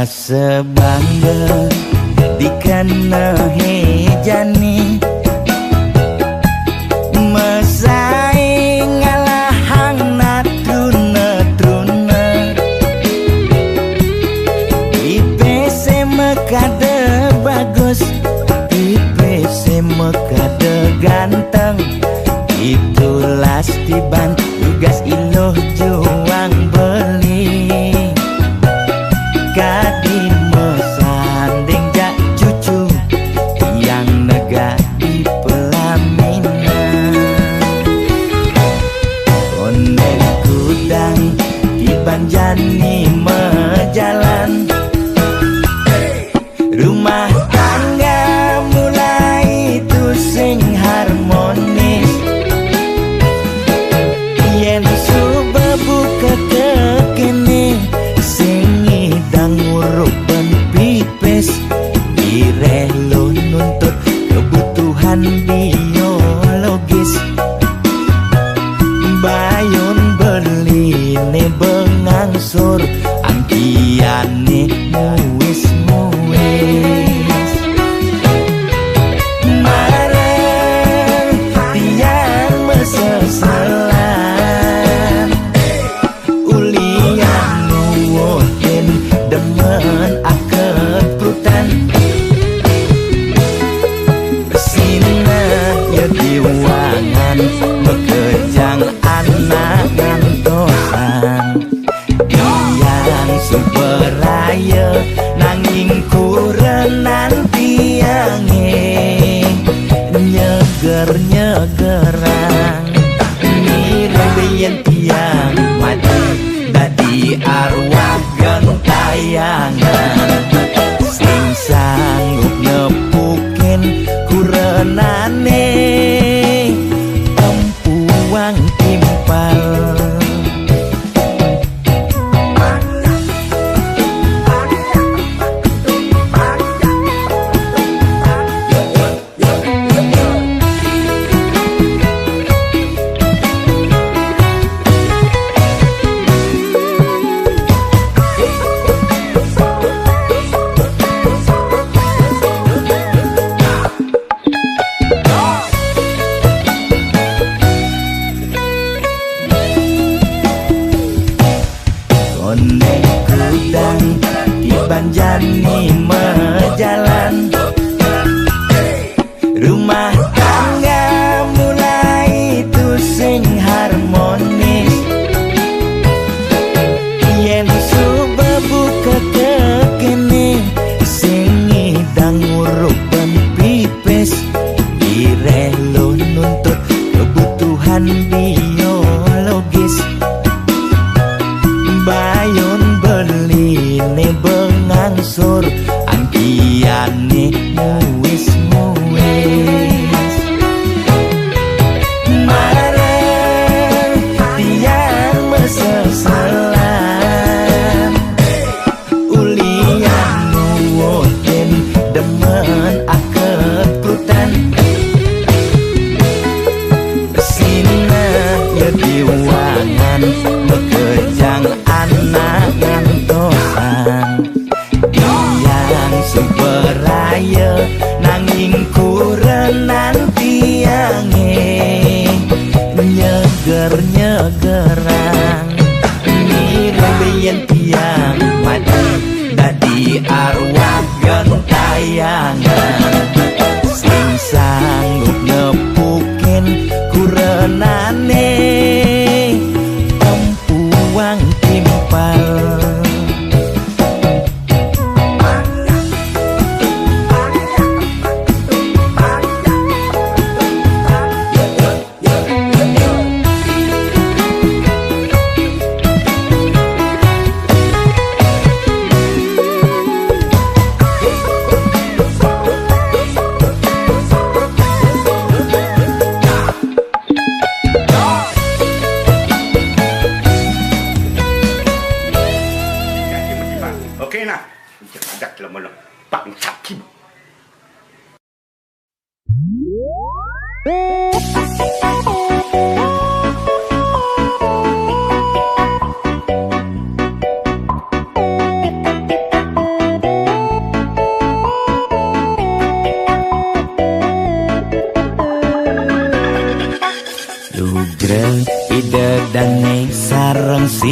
Rasa bangga dikana hejani mesaing ngalahang natruna-truna IPC mekade bagus IPC mekade ganteng itulah tiban tugas iloh juang beli kadi mesanding jak cucu yang nega di pelaminan konek kudang di banjani mejalan rumah tangga mulai tusing harmonis yen suba buka kekene sing idang ngurupan pipis direlo nuntut kebutuhan biologis bayon beli ne bengangsur angkiane muis-muis marang tiang meseselan ulian nuwuhin demen akad prutan sina ya diwangan mekejang anak ngantosan yang superaya nanging kurenan tiange nyeger-nyegerang nirembeyen tiang mati dadi arwah gentayangan sing sanggup nepukin kurenane empuang timpal konek kudang di banjani mejalan rumah tangga mulai tusing harmonis yen suba buka kekene sing idang ngurupan pipis direlo nuntut kebutuhan biologis bayon beli ne bengangsur angkiane muis-muis marang tiang meseselan ulian nuwuhin demen akad prutan sina ya diwangan mekejang anak ngantosan yang superaya nanging kurenan tiange nyeger-nyegerang nirembeyen tiang mati dadi arwah gentayangan sing sanggup nepukin kurenane empuang timpal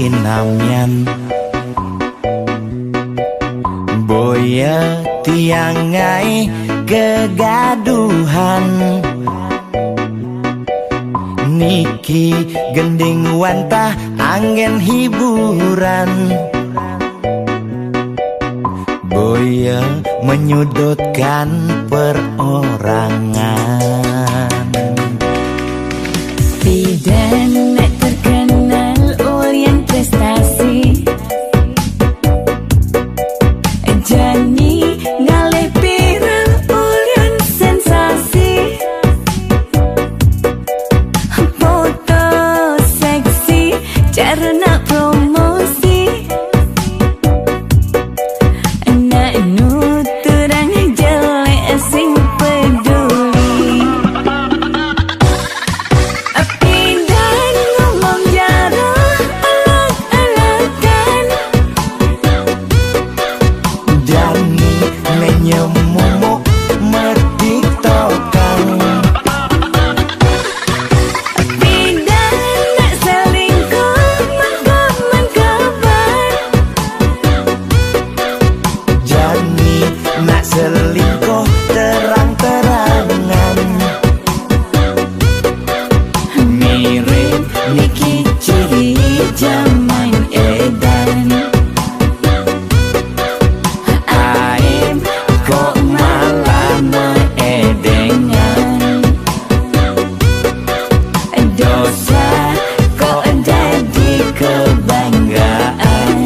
sinamian boya tiangai kegaduhan niki gending wantah angin hiburan boya menyudutkan perorangan. Bidan terkenal ulyan prestasi Jani ngalih pirang ulyan sensasi foto seksi carana promosi anak nuturang jelek sing peduli Bidan ngomong jarang alak-alakan Jani menyemumuk mertiktokan Bidan nak selingkuh mengkomen kabar Jani nak selingkuh terang-terangan mirip niki ciri zaman edan aib kok malah meedengan dosa kok jadi kebanggaan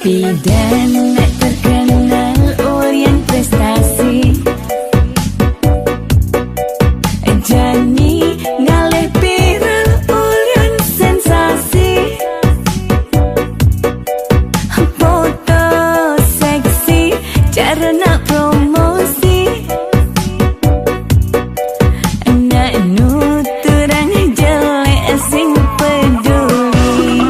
Bidan terkenal ulyan prestasi Jani ngalih pirang ulyan sensasi foto seksi carana promosi anak nuturang jelek sing peduli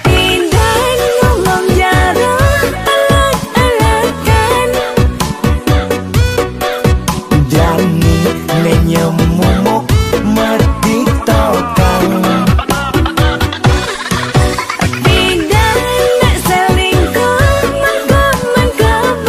Bidan ngomong jarang alak-alakan Jani menyemumuk mertiktokan Bidan nak selingkuh mengkomen kabar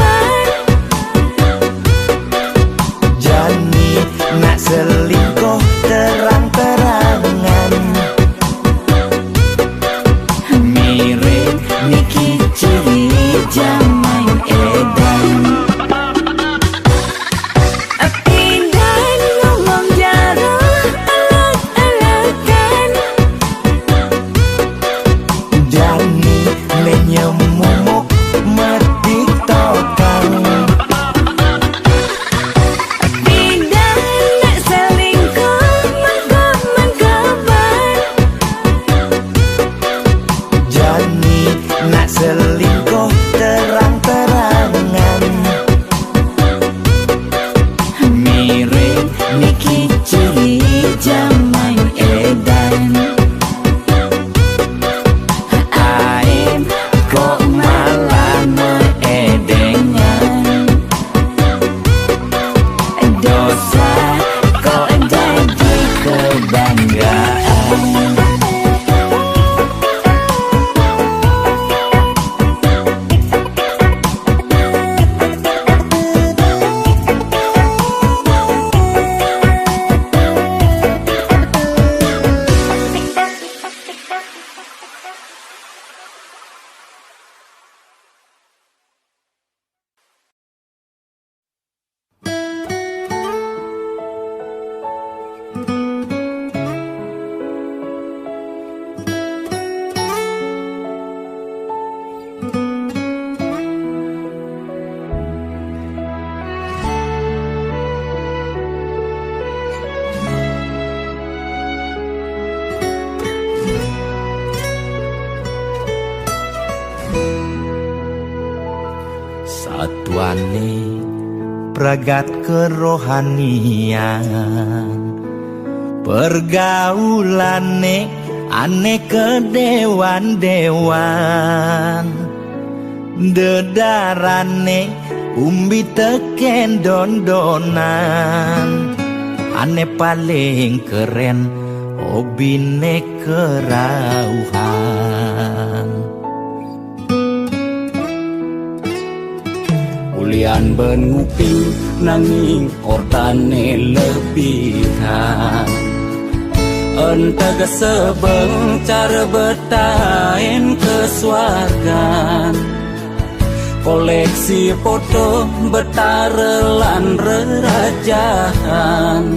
satuane pragat kerohanian, pergaulane aneh kedewan-dewan, dedarane umbi teken don-donan, aneh paling keren hobine kerauhan. Ulian benguping nanging ortane lebihan, entega sebeng cara betain kesuargan, koleksi foto betarelan rerajahan,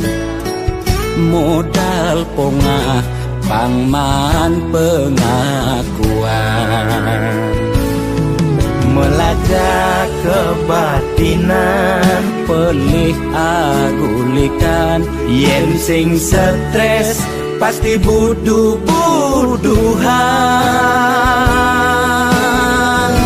modal pongah pangman pengakuan, melacak kebatinan, pelih agulikan, yen sing stres pasti buduh-buduhan.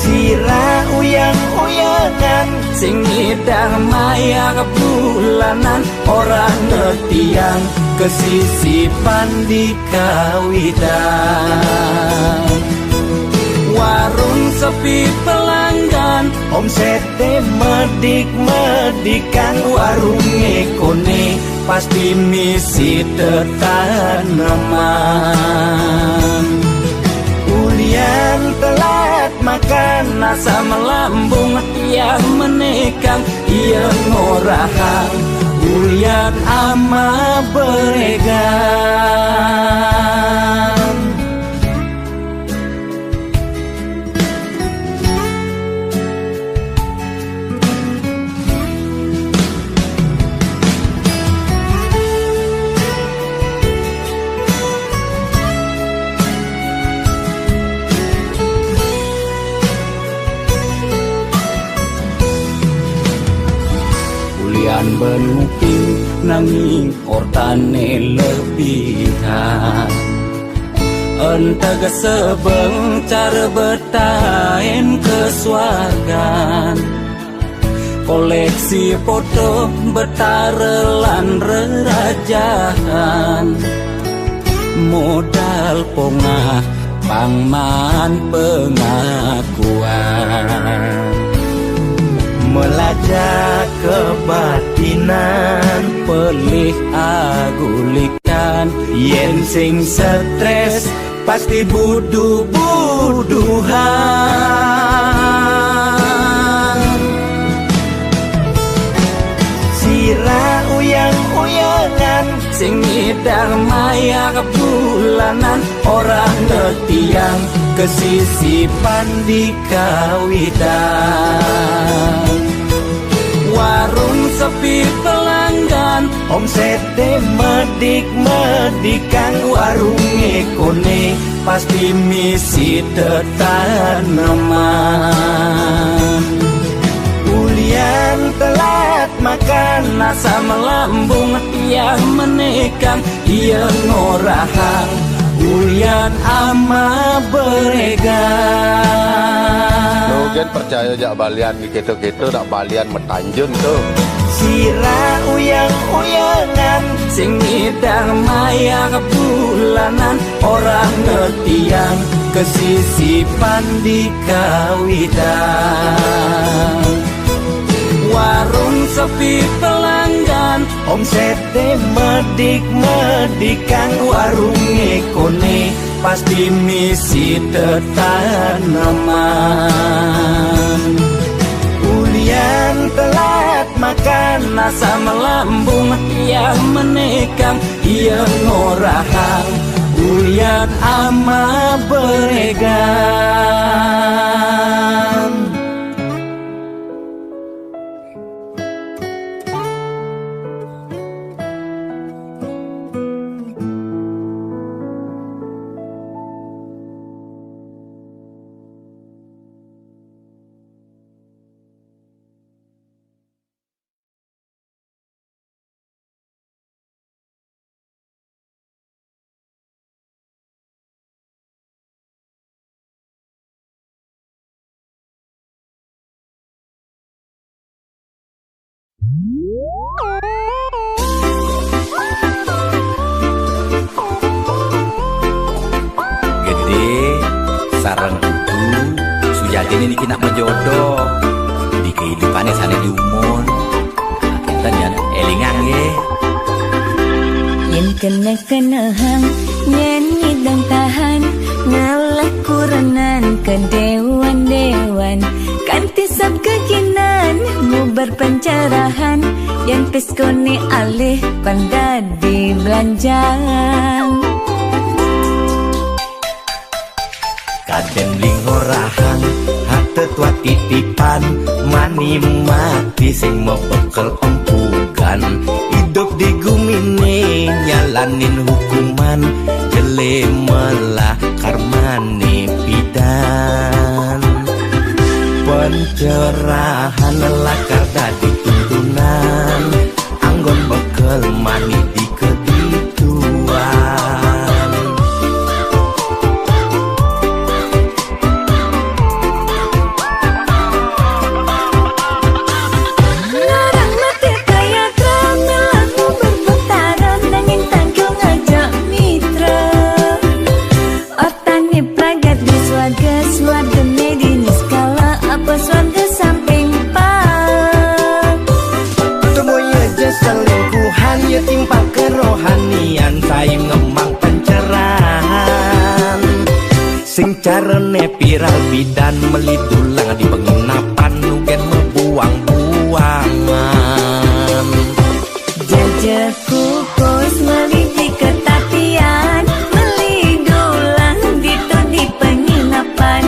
Sira uyang-uyangan, sing ngidang maya bulanan, orang ngetiang kesisipan di kawitan. warung sepi pelanggan, Omsete medik-medikan, warung ekone pasti misi tetaneman. ulian telat makan, Nasa melambung yang menekang, ia ngorahang ulian ama beregan. Ulian benuping nanging ortane lebihan, entega sebeng cara betain kesuargan, koleksi foto betarelan rerajahan, modal pongah pangman pengakuan, melacak kebatinan, pelih agulikan, yen sing stres pasti buduh-buduhan. Sira uyang-uyangan, sing ngidang maya bulanan, orang ngetiang kesisipan di kawitan. warung sepi pelanggan, Omsete medik-medikan, warung ekone pasti misi tetaneman. ulian telat makan, Nasa melambung yang menekang, ia ngorahang ulian ama beregan. Mungkin percaya jak balian gitu-gitu nak balian metanjun tuh. Sira uyang-uyangan, sing ngidang maya bulanan, orang ngetiang kesisipan di kawitan. warung sepi pelanggan, Omsete medik-medikan, warung ekone pasti misi tetaneman. ulian telat makan, Nasa melambung yang menekang, ia ngorahang ulian ama beregan. Gede sarang kudu sujati ini nak menjodoh di kehidupannya sana di umur kita jangan elingan ye Yen kena hang nyanyi dan tahan ngalah kuranan ke dewan-dewan kanti sab kekinan mu berpencerahan yang peskone alih panda di belanjang Kaden lingorahang hate tua titipan mani mati sing mau bekel empugan hidup di gumine nyalanin hukuman jele melah karmane pidan pencerahan lakar dadi tuntunan anggon bekel mani di kedituan Larang mati kaya teramelah mu berputaran nanging tanggung ngajak mitra Otani pragat di swarga swarga medini skala apa swarga samping pak Temoya je selingkuhan ya timpa kerohanian sayang ngemang pencerahan sing carane viral bidan melidulang di penginapan nugen membuang-buangan Jajah kukus meliti ketatian melidulang ditu di penginapan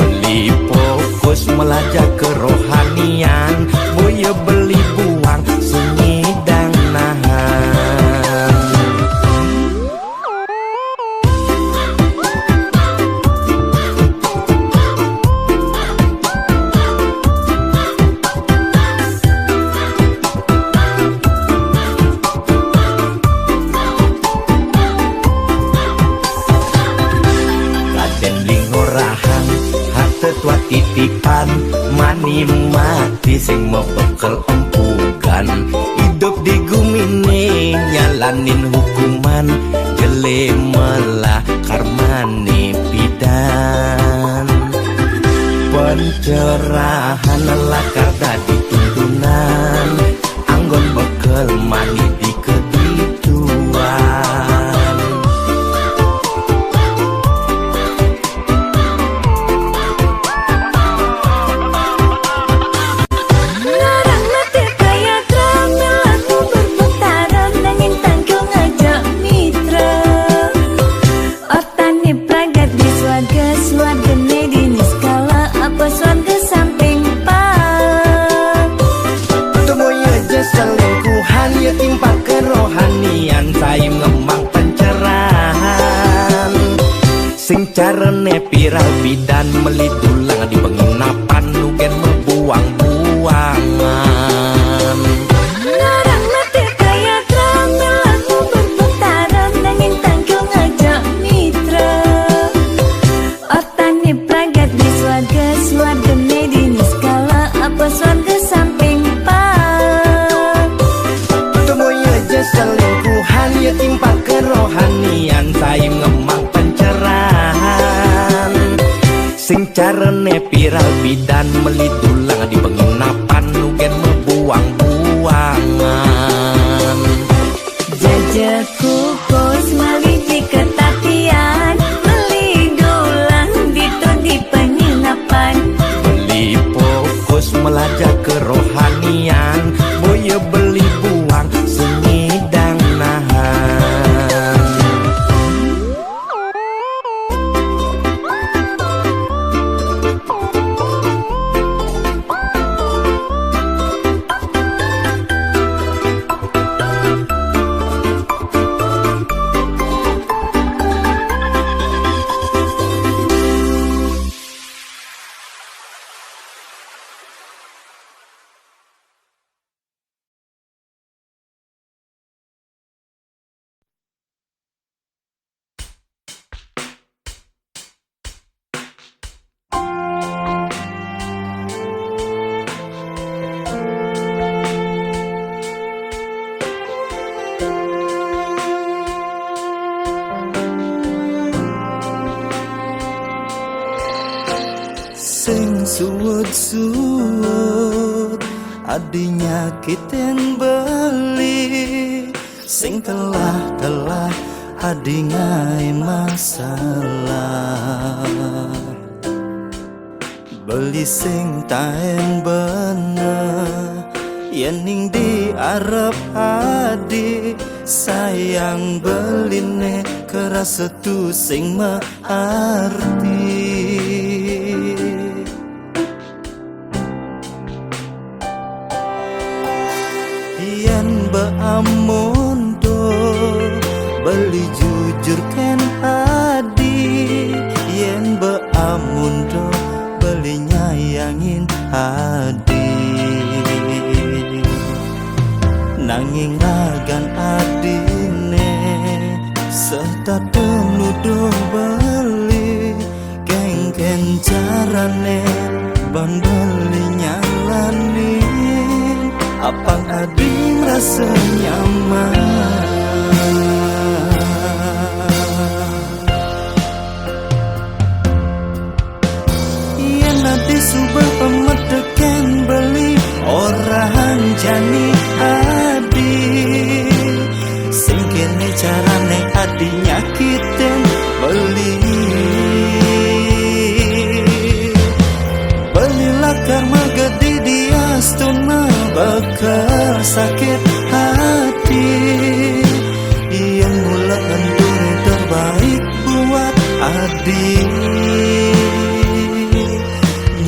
beli fokus melajak kerohanian boya beli buang sunyi dan nahan Raden lingorahang hate tua titipan mani mati sing mau bekel empugan hidup di gumine nyalanin hukuman jele melah karmane pidan pencerahan lakar dadi tuntunan anggon bekel mani di kedituan Larang mati kaya teramelah mu berputaran nanging tanggung ngajak mitra Otani pragat di swarga swarga medini skala apa swarga samping pak Temoya je selingkuhan ya timpa kerohanian sayang ngemang pencerahan sing carane viral bidan melidulang di penginapan nugen membuang-buangan Larang mati kaya teramelah mu berputaran nanging tanggung ngajak mitra Otani pragat di swarga swarga medini skala apa swarga samping pak Temoya je selingkuhan ya timpa kerohanian sayang ngemang pencerahan sing carane viral bidan melidulang di penginapan nugen membuang-buangan Jajah kukus meliti ketatian melidulang ditu di penginapan beli fokus melajak kerohanian boya beli buang sunyi dan nahan suwut-suwut adinya kiten beli sing telah adi ngai masalah beli sing taen bener yening diarep adi sayang beline kerasa tu sing mearti yen beamun do beli jujur ken adi yen beamun do beli nyayangin adi nanging ragan adine serta tenuduh beli geng-geng carane ban beli nyalanin apang adi rasa nyaman iya nanti subah pemedeken beli orang jani adi sing kene carane adi nyakitin beli belilah karma gede dia stuna bakal sakit hati yang mula anturi terbaik buat adi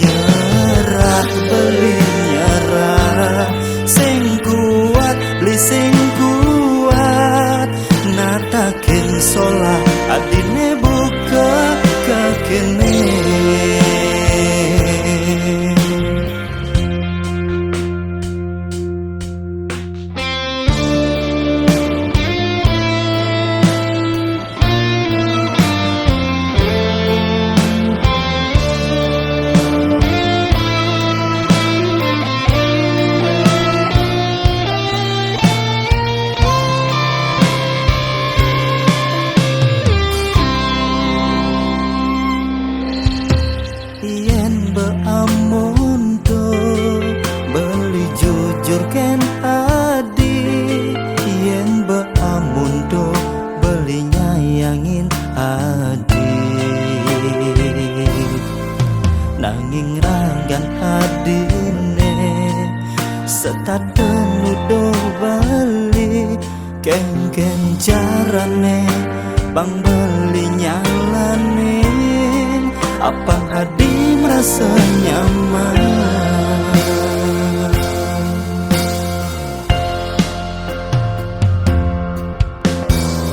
nyerah beli nyerah sing kuat beli sing kuat natakin solah adine buka kakene yen beamun do beli jujur ken adi yen beamun do beli nyayangin adi nanging ragan adine serta tenuduh bali geng-geng carane bang beli nyalanin apang adi merasa nyaman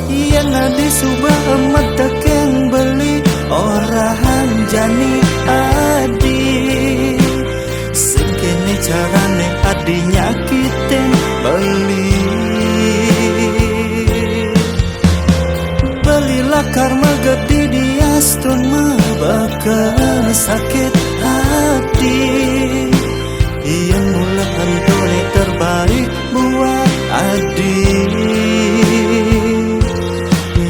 iya nadi subah emat tekeng beli orang jani adi sing kene carane adi nyakitin beli belilah karma gede dia stuna bakal sakit hati yang mula anturi terbaik buat adi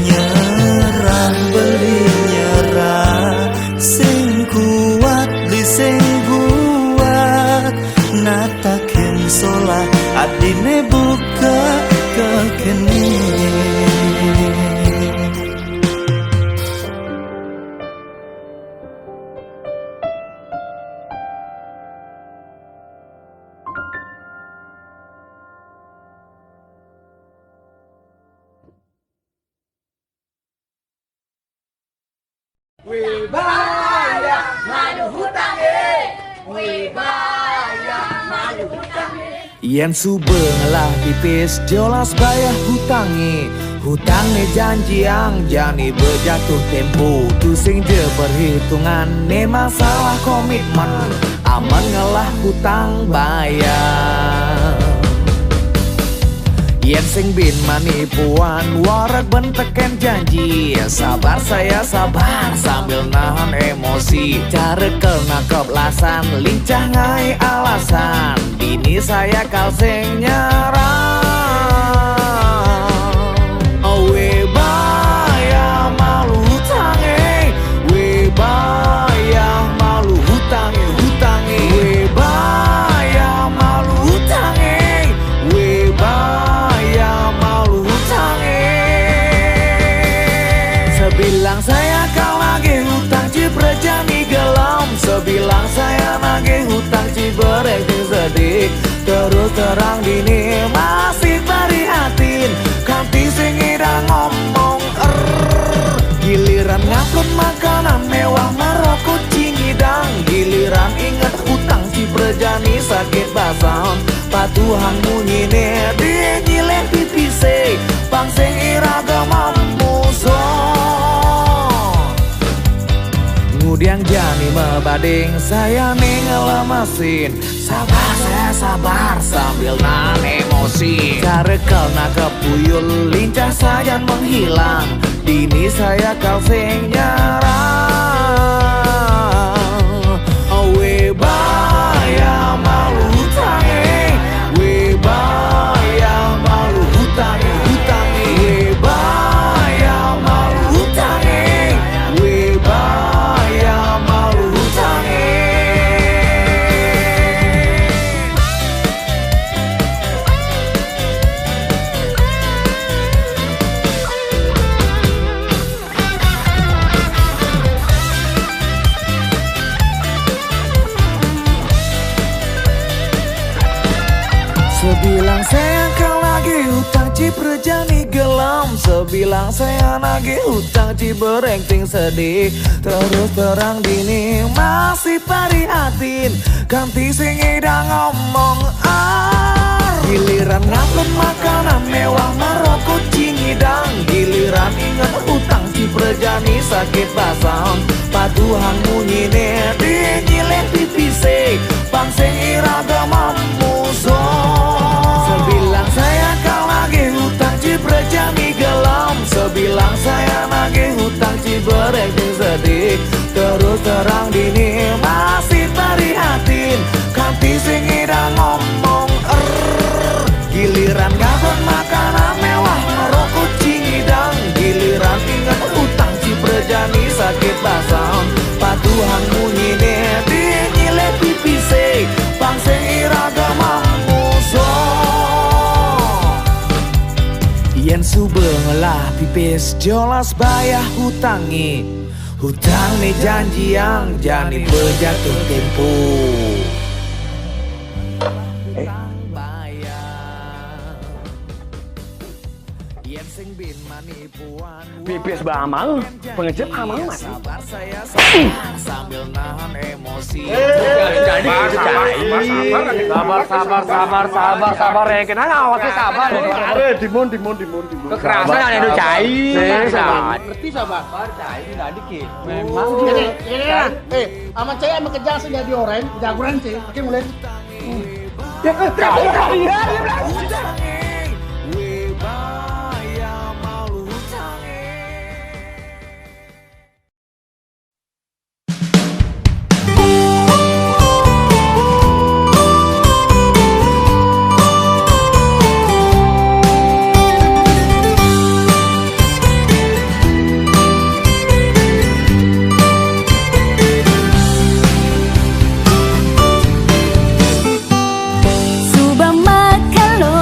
nyerah beli nyerah sing kuat beli sing kuat natakin solah adine buka kekene Wibaya maju hutang Wibaya maju hutang yen subeng lah tipis jelas bayar hutangi hutangi janji yang jani berjatuh tempo tu sing je perhitungan ne masalah komitmen aman ngalah hutang bayar yen sing bin manipuan warak benteken janji sabar saya sabar sambil nahan emosi cara kena kebelasan lincah ngai alasan bini saya kal sing nyerah Wibaya malu hutange Wibaya malu hutange terus terang dini masih prihatin. Kanti sing ida ngomong giliran ngupload makanan mewah merokok cingidang. Giliran inget hutang si Prejani sakit basan. Patuhan munyine dia nyileh pipise pang sing iraga mamuso. Ngudiang jani mebading saya nih ngelamasin. Sabar saya sabar sambil nahan emosi. Carekel na kepuyul lincah saja menghilang. Dini saya kau sing nyarang. We baya malu hutange. We baya malu hutange. Hutange. We baya malu hutange. We baya malu hutange. Sebilang saya kau lagi hutang ci Prejani gelam. Sebilang saya nagih hutang ci berengting sedih. Terus terang dini masih prihatin. Kanti sing ida ngomong giliran ngupload makanan mewah merokok cingidang. Giliran inget hutang ci Prejani sakit basan. Patuhan munyine dia nyileh pipise pang sing iraga mamuso. Sebilang saya kau lagi hutang ci Prejani gelam. Sebilang saya nagih hutang ci berengting sedih. Terus terang dini masih prihatin. Kanti sing ida ngomong giliran ngupload makanan mewah merokok cingidang. Giliran ingat hutang ci Prejani sakit basan. Patuhan munyine dia nyileh pipise pang sing iraga mamuso. Yen subeng lah pipis jelas bayah hutangi. Hutang nih janji yang jani berjatuh tempo. Yen sing bin manipuan Pipis bamang, pengejet amang mati. sabar saya sabar sambil nahan emosi. Sabar ya, kenapa awaknya sabar? Dimon. Kekerasan yang ada cai. Ngerti sabar cai tidak dikit. Memang ini sama cai sama kejang sih jadi orang jagoan sih. Oke mulai. Subang makan lo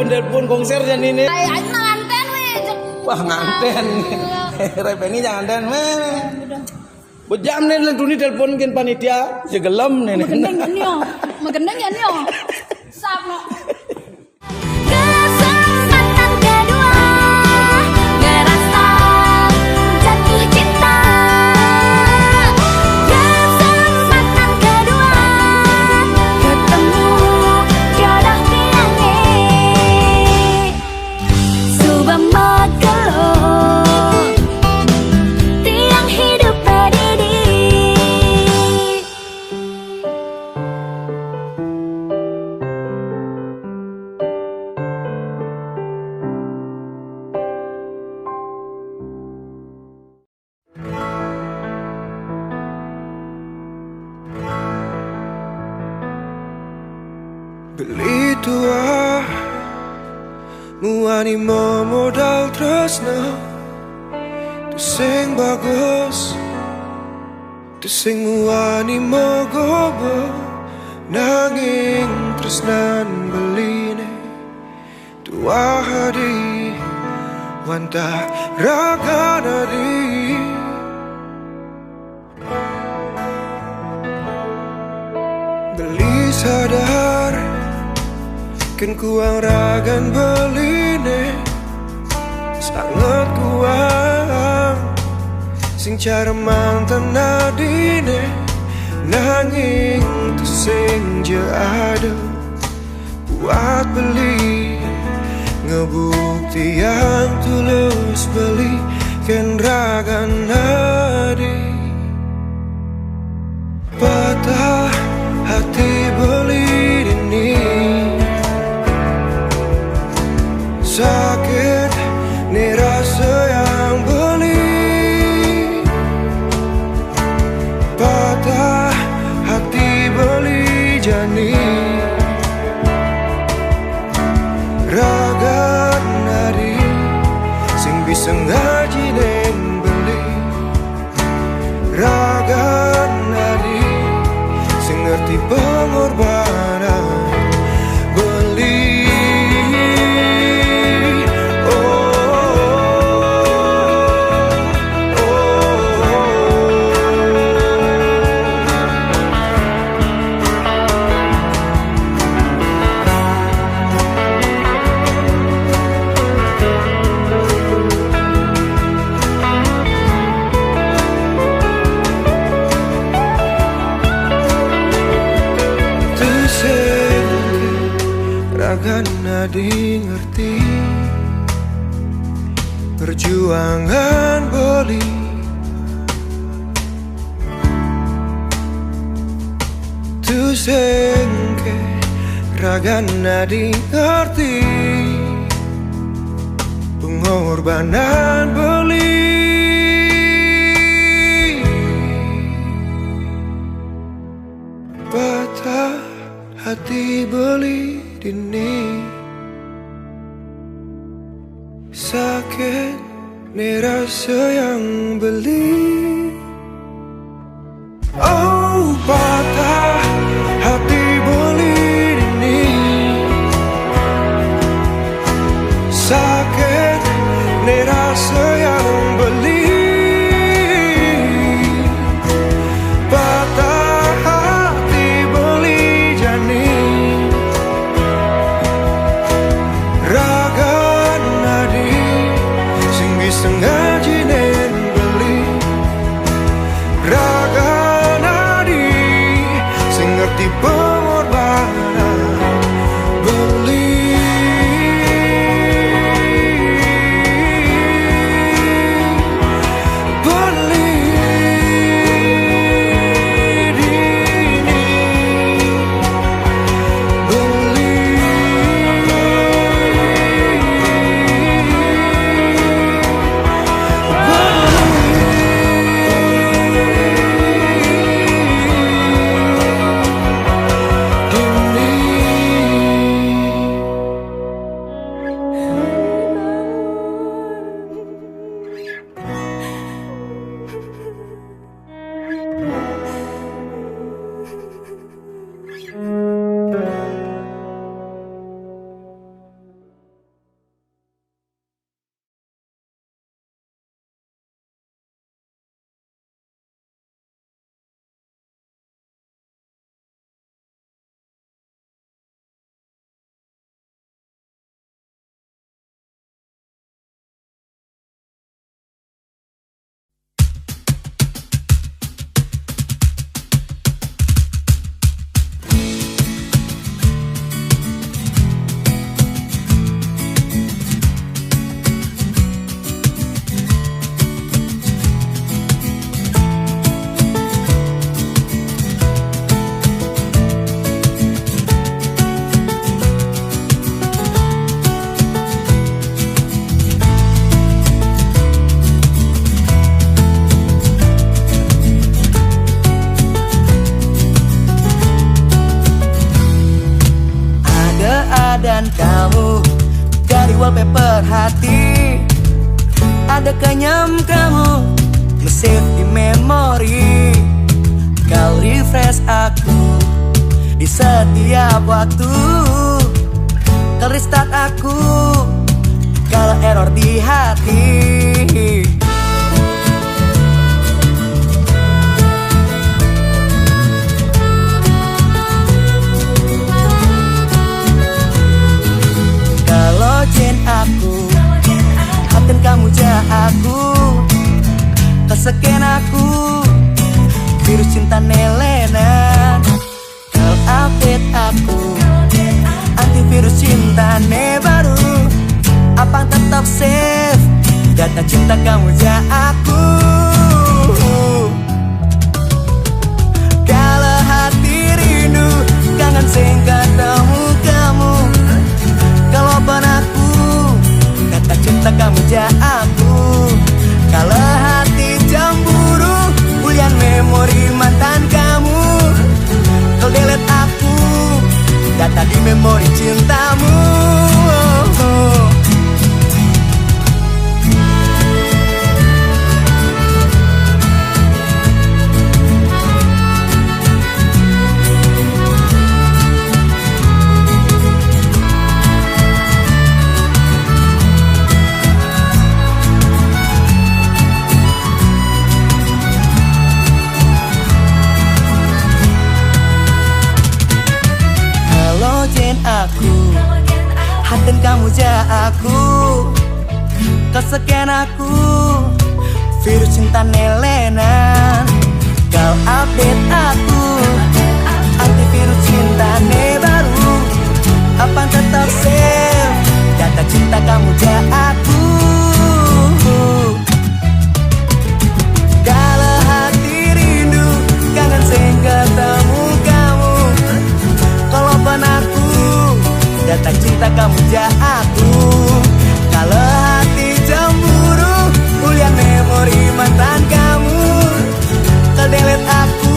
telepon konser jan ini. Ay nganten we. Wah nganten. Repeni jangan nganten meh. Bejam nih lentuni telepon kan panitia segelem nih. Magendeng ya nih. Sapno. Beli tua muani modal tresno tu sing bagus tu sing muani mogobo nanging tresnan beline tua hadi wanta raga nadi beli sadar kan kuang ragan beline sangat kuang sing cara mantan nadine nanging tu sing je ada buat beli ngebukti yang tulus beli kan ragan nadi patah hati beli ini sakit nih rasa yang beli patah hati beli jani raga nari sing bisa ngaji dan beli raga nari sing ngerti pengorbanan beli. Nadi ngerti perjuangan beli tu sengke raga nadi ngerti pengorbanan beli patah hati beli dini sakit nih rasa yang beli oh patah hati beli ini sakit nih rasa yang beli patah hati beli jani raga sengaja nen beli raga kamu dari wallpaper hati. Ada kenyam kamu nge-save di memori. Kau refresh aku di setiap waktu. Kau restart aku kalau error di hati. Kalau jen aku, haten kamu jah aku, kesekian aku, virus cinta nelenan. Kau update aku, antivirus cinta ne baru. Apang tetap save data cinta kamu jah aku. Kalau hati rindu kangen sing ketemu kamu. Kalau aku data cinta kamu jah aku. Kalau hati cemburu bulian memori mantan kamu. Kau delete aku data di memori cintamu. Aku, haten kamu jah aku, kesekian aku, virus cinta nelenan. Kau update aku, antivirus cinta ne baru. Apang tetap save data cinta kamu jah aku. Kalau hati rindu kangen sing ketemu kamu. Kalau aku data cinta kamu jah aku. Kalau hati cemburu ulian memori mantan kamu. Kau delete aku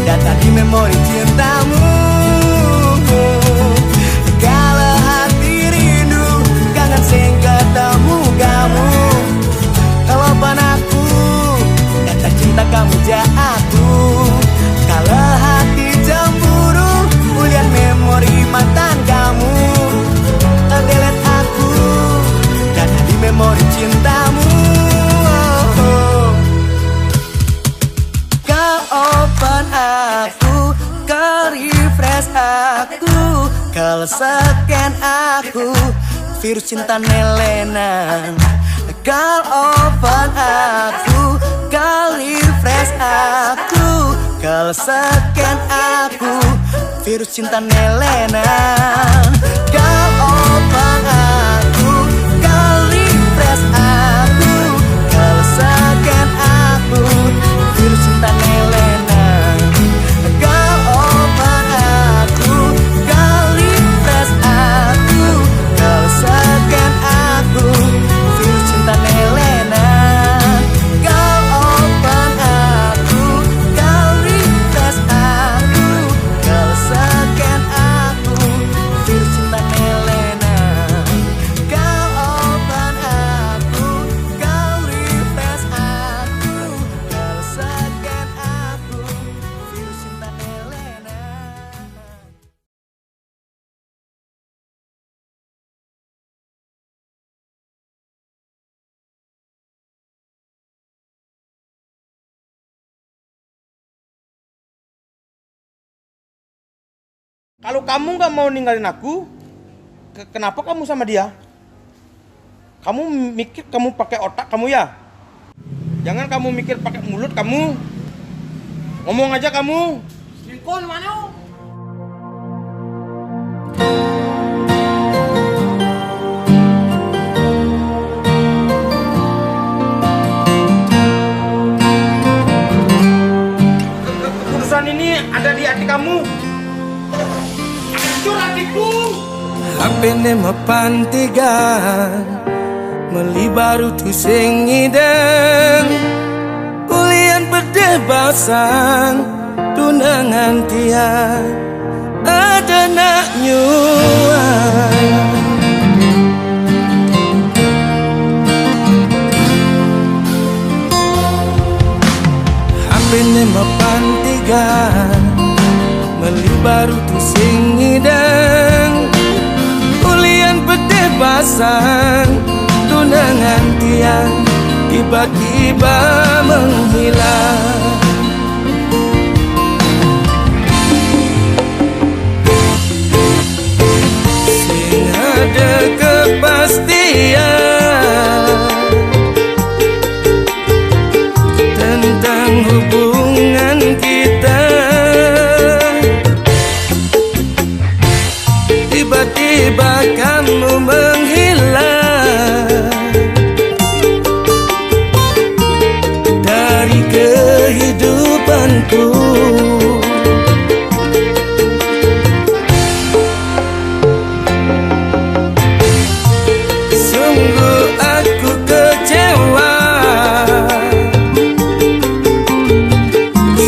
data di memori cintamu. Kalau hati rindu kangen sing ketemu kamu. Kalau aku data cinta kamu jah aku. Kalau hati cemburu ulian memori mantan kamu. Kau delete aku data di memori cintamu. Kau open aku, kau refresh aku, kau scan aku, virus cinta nelenan. Kau open aku, kau refresh aku, kau scan aku, virus cinta nelenan. Kau open aku, kau refresh aku, kau scan aku, virus cinta nelenan. Kau open aku, kau refresh aku, kau scan aku, virus cinta nelenan. Kau open aku, kau refresh aku, kau scan aku, virus cinta nelenan. Kau open aku, kau refresh aku, kau scan aku, virus cinta nelenan. Kalau kamu nggak mau ninggalin aku, kenapa kamu sama dia? Kamu mikir kamu pakai otak kamu ya? Jangan kamu mikir pakai mulut kamu. Ngomong aja kamu. Selingkuh mana? Keputusan ini ada di hati kamu. Hancur hatiku. HP ne mapantigan Meli baru tu sing ngideng Ulian pedeh basang Tunangan tiang Ada nak nyuai Apene mapantigan melibaru tu sing hidang ulian pete pasang tunangan tiang tiba-tiba menghilang. Sing ada kepastian tentang hubungan kita, tiba-tiba kamu menghilang dari kehidupanku. Sungguh aku kecewa,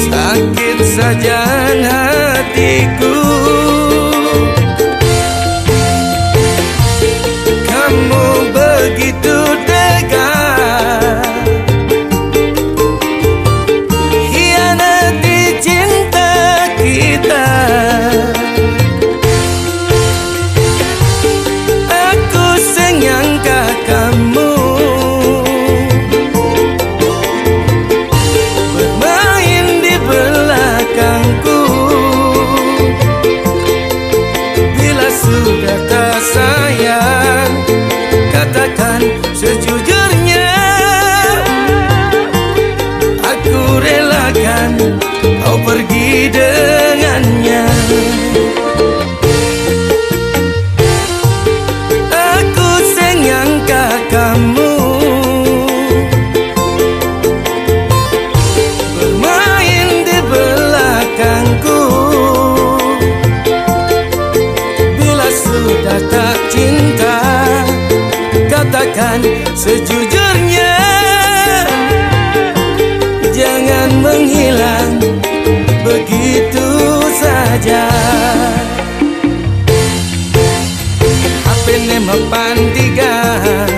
sakit saja hatiku. Kamu begitu tega hianati cinta kita. Aku senyangka kamu bermain di belakangku. Bila sudah tak sayang, katakan sejujurnya. Aku relakan kau pergi dengannya. Aku senyangka kamu bermain di belakangku. Bila sudah tak cinta, katakan sejujurnya. Jangan menghilang begitu saja. Apene mapantigan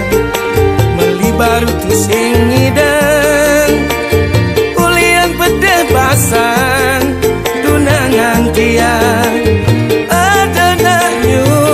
melibaru tu sing hidang ulian pete pasang tunangan tiang ada nak nyuang.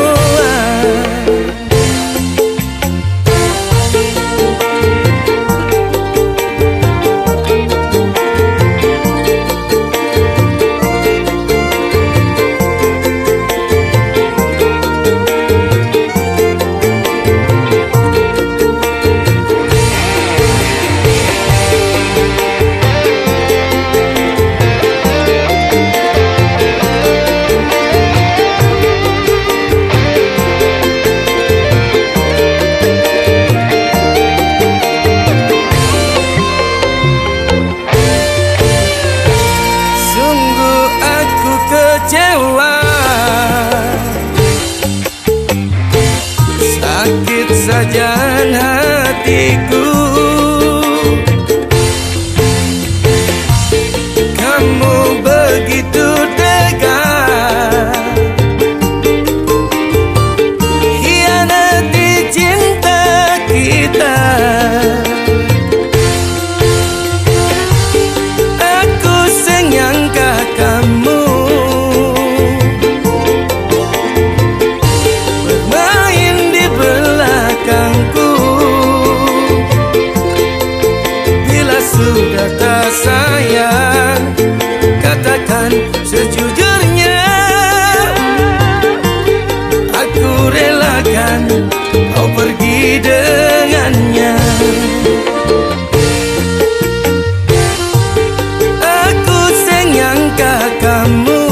Sungguh aku kecewa, sakit saja hatiku. Kamu begitu tega hianati cinta kita. Aku senyangka kamu bermain di belakangku. Bila sudah tak sayang, katakan sejujurnya. Aku relakan kau pergi dengannya. Aku senyangka kamu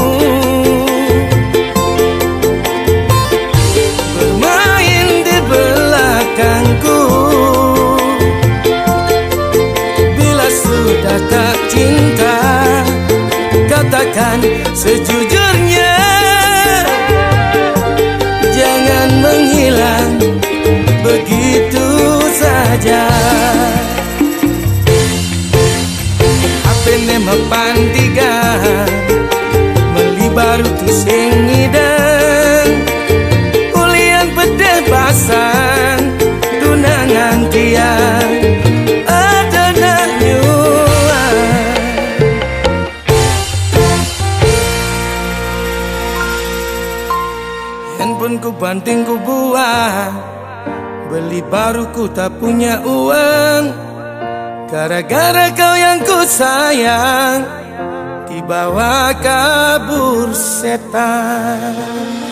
bermain di belakangku. Bila sudah tak cinta, katakan sejujurnya. Jangan menghilang begitu saja. Apene mapantigan melibaru tu sing hidang ulian pete pasang tunangan tiang ada nak nyuang. banting ku buang. Beli baru ku tak punya uang. Gara-gara kau yang ku sayang dibawa kabur setan.